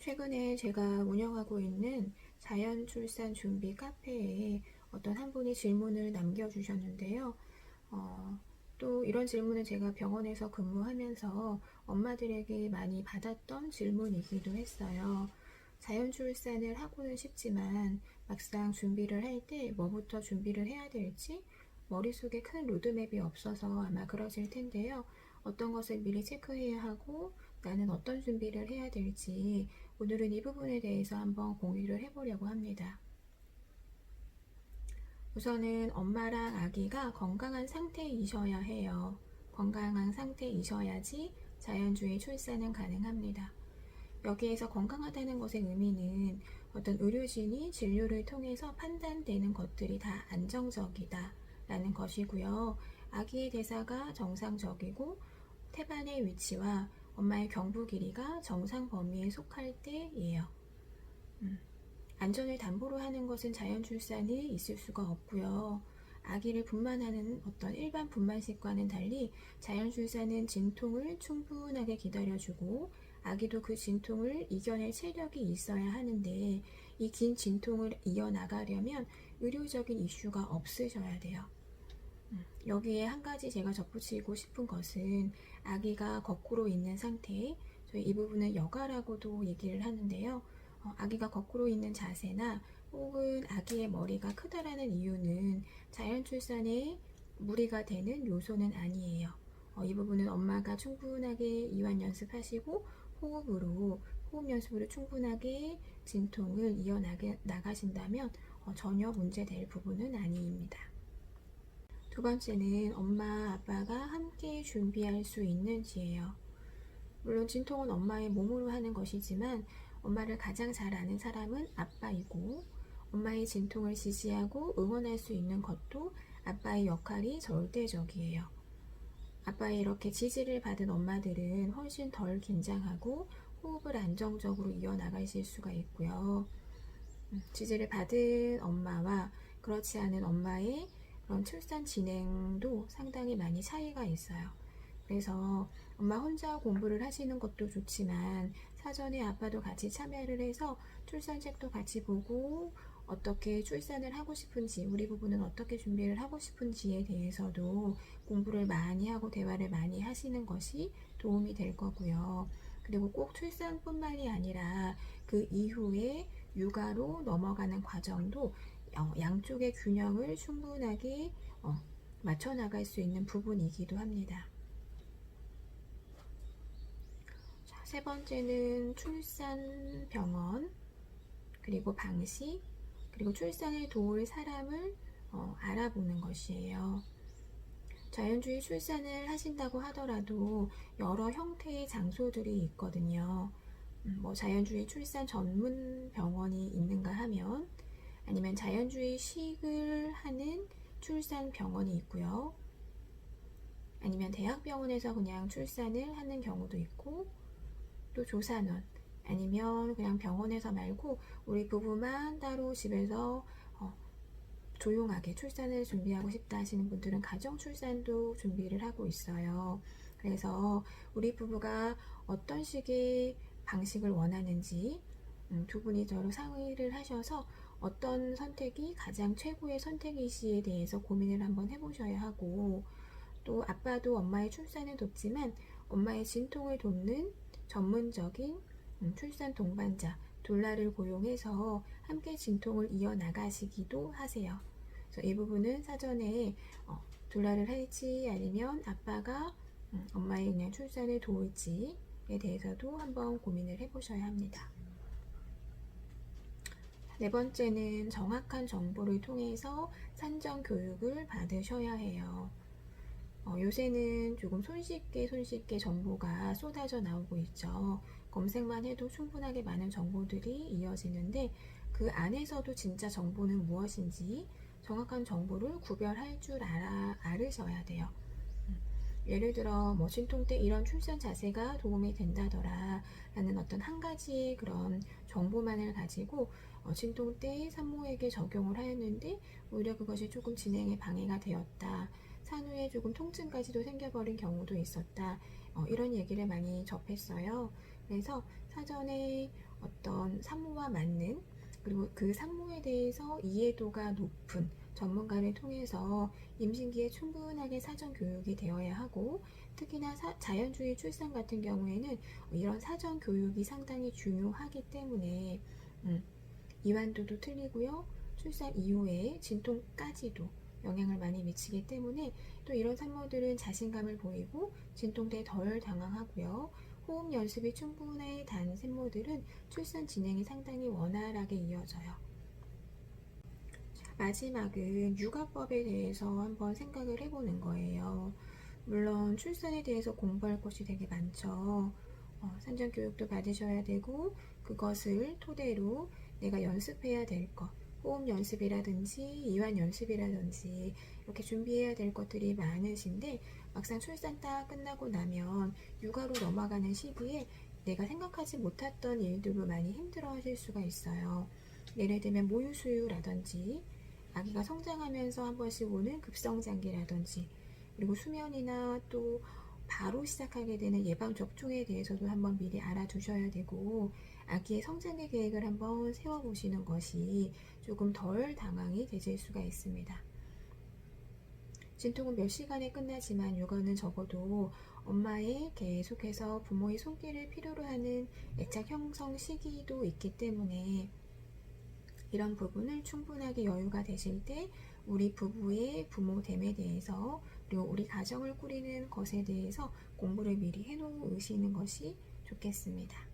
최근에 제가 운영하고 있는 자연출산 준비 카페에 어떤 한 분이 질문을 남겨주셨는데요. 또 이런 질문은 제가 병원에서 근무하면서 엄마들에게 많이 받았던 질문이기도 했어요. 자연출산을 하고는 싶지만 막상 준비를 할 때 뭐부터 준비를 해야 될지 머릿속에 큰 로드맵이 없어서 아마 그러실 텐데요. 어떤 것을 미리 체크해야 하고 나는 어떤 준비를 해야 될지 오늘은 이 부분에 대해서 한번 공유를 해보려고 합니다. 우선은 엄마랑 아기가 건강한 상태이셔야 해요. 건강한 상태이셔야지 자연주의 출산은 가능합니다. 여기에서 건강하다는 것의 의미는 어떤 의료진이 진료를 통해서 판단되는 것들이 다 안정적이다 라는 것이고요. 아기의 대사가 정상적이고 태반의 위치와 엄마의 경부 길이가 정상 범위에 속할 때예요. 안전을 담보로 하는 것은 자연출산이 있을 수가 없고요. 아기를 분만하는 어떤 일반 분만식과는 달리 자연출산은 진통을 충분하게 기다려주고 아기도 그 진통을 이겨낼 체력이 있어야 하는데 이 긴 진통을 이어나가려면 의료적인 이슈가 없으셔야 돼요. 여기에 한 가지 제가 덧붙이고 싶은 것은 아기가 거꾸로 있는 상태, 저희 이 부분은 여가라고도 얘기를 하는데요. 아기가 거꾸로 있는 자세나 혹은 아기의 머리가 크다라는 이유는 자연출산에 무리가 되는 요소는 아니에요. 이 부분은 엄마가 충분하게 이완 연습하시고 호흡 연습으로 충분하게 진통을 이어나가신다면 전혀 문제될 부분은 아닙니다. 두 번째는 엄마, 아빠가 함께 준비할 수 있는지예요. 물론 진통은 엄마의 몸으로 하는 것이지만 엄마를 가장 잘 아는 사람은 아빠이고 엄마의 진통을 지지하고 응원할 수 있는 것도 아빠의 역할이 절대적이에요. 아빠의 이렇게 지지를 받은 엄마들은 훨씬 덜 긴장하고 호흡을 안정적으로 이어나가실 수가 있고요. 지지를 받은 엄마와 그렇지 않은 엄마의 그런 출산 진행도 상당히 많이 차이가 있어요. 그래서 엄마 혼자 공부를 하시는 것도 좋지만 사전에 아빠도 같이 참여를 해서 출산책도 같이 보고 어떻게 출산을 하고 싶은지 우리 부부는 어떻게 준비를 하고 싶은지에 대해서도 공부를 많이 하고 대화를 많이 하시는 것이 도움이 될 거고요. 그리고 꼭 출산뿐만이 아니라 그 이후에 육아로 넘어가는 과정도 양쪽의 균형을 충분하게 맞춰 나갈 수 있는 부분이기도 합니다. 자, 세 번째는 출산 병원, 그리고 방식, 그리고 출산을 도울 사람을 알아보는 것이에요. 자연주의 출산을 하신다고 하더라도 여러 형태의 장소들이 있거든요. 자연주의 출산 전문 병원이 있는가 하면 아니면 자연주의식을 하는 출산 병원이 있고요. 아니면 대학병원에서 그냥 출산을 하는 경우도 있고 또 조산원 아니면 그냥 병원에서 말고 우리 부부만 따로 집에서 조용하게 출산을 준비하고 싶다 하시는 분들은 가정 출산도 준비를 하고 있어요. 그래서 우리 부부가 어떤 식의 방식을 원하는지 두 분이 서로 상의를 하셔서 어떤 선택이 가장 최고의 선택이시에 대해서 고민을 한번 해보셔야 하고 또 아빠도 엄마의 출산을 돕지만 엄마의 진통을 돕는 전문적인 출산 동반자 둘라를 고용해서 함께 진통을 이어나가시기도 하세요. 그래서 이 부분은 사전에 둘라를 할지 아니면 아빠가 엄마의 그냥 출산을 도울지에 대해서도 한번 고민을 해보셔야 합니다. 네 번째는 정확한 정보를 통해서 산정 교육을 받으셔야 해요. 요새는 조금 손쉽게 정보가 쏟아져 나오고 있죠. 검색만 해도 충분하게 많은 정보들이 이어지는데 그 안에서도 진짜 정보는 무엇인지 정확한 정보를 구별할 줄 알으셔야 돼요. 예를 들어 진통 때 이런 출산 자세가 도움이 된다더라 라는 어떤 한 가지의 그런 정보만을 가지고 진통 때 산모에게 적용을 하였는데 오히려 그것이 조금 진행에 방해가 되었다. 산후에 조금 통증까지도 생겨버린 경우도 있었다. 이런 얘기를 많이 접했어요. 그래서 사전에 어떤 산모와 맞는, 그리고 그 산모에 대해서 이해도가 높은 전문가를 통해서 임신기에 충분하게 사전 교육이 되어야 하고, 특히나 자연주의 출산 같은 경우에는 이런 사전 교육이 상당히 중요하기 때문에 이완도도 틀리고요. 출산 이후에 진통까지도 영향을 많이 미치기 때문에 또 이런 산모들은 자신감을 보이고 진통 때 덜 당황하고요. 호흡 연습이 충분히 단 산모들은 출산 진행이 상당히 원활하게 이어져요. 마지막은 육아법에 대해서 한번 생각을 해보는 거예요. 물론 출산에 대해서 공부할 것이 되게 많죠. 산전 교육도 받으셔야 되고, 그것을 토대로 내가 연습해야 될 것, 호흡 연습이라든지 이완 연습이라든지 이렇게 준비해야 될 것들이 많으신데, 막상 출산 딱 끝나고 나면 육아로 넘어가는 시기에 내가 생각하지 못했던 일들로 많이 힘들어 하실 수가 있어요. 예를 들면 모유수유라든지 아기가 성장하면서 한 번씩 오는 급성장기라든지, 그리고 수면이나 또 바로 시작하게 되는 예방접종에 대해서도 한번 미리 알아두셔야 되고, 아기의 성장기 계획을 한번 세워보시는 것이 조금 덜 당황이 되실 수가 있습니다. 진통은 몇 시간에 끝나지만 육아는 적어도 엄마의 계속해서 부모의 손길을 필요로 하는 애착 형성 시기도 있기 때문에 이런 부분을 충분하게 여유가 되실 때 우리 부부의 부모됨에 대해서, 그리고 우리 가정을 꾸리는 것에 대해서 공부를 미리 해놓으시는 것이 좋겠습니다.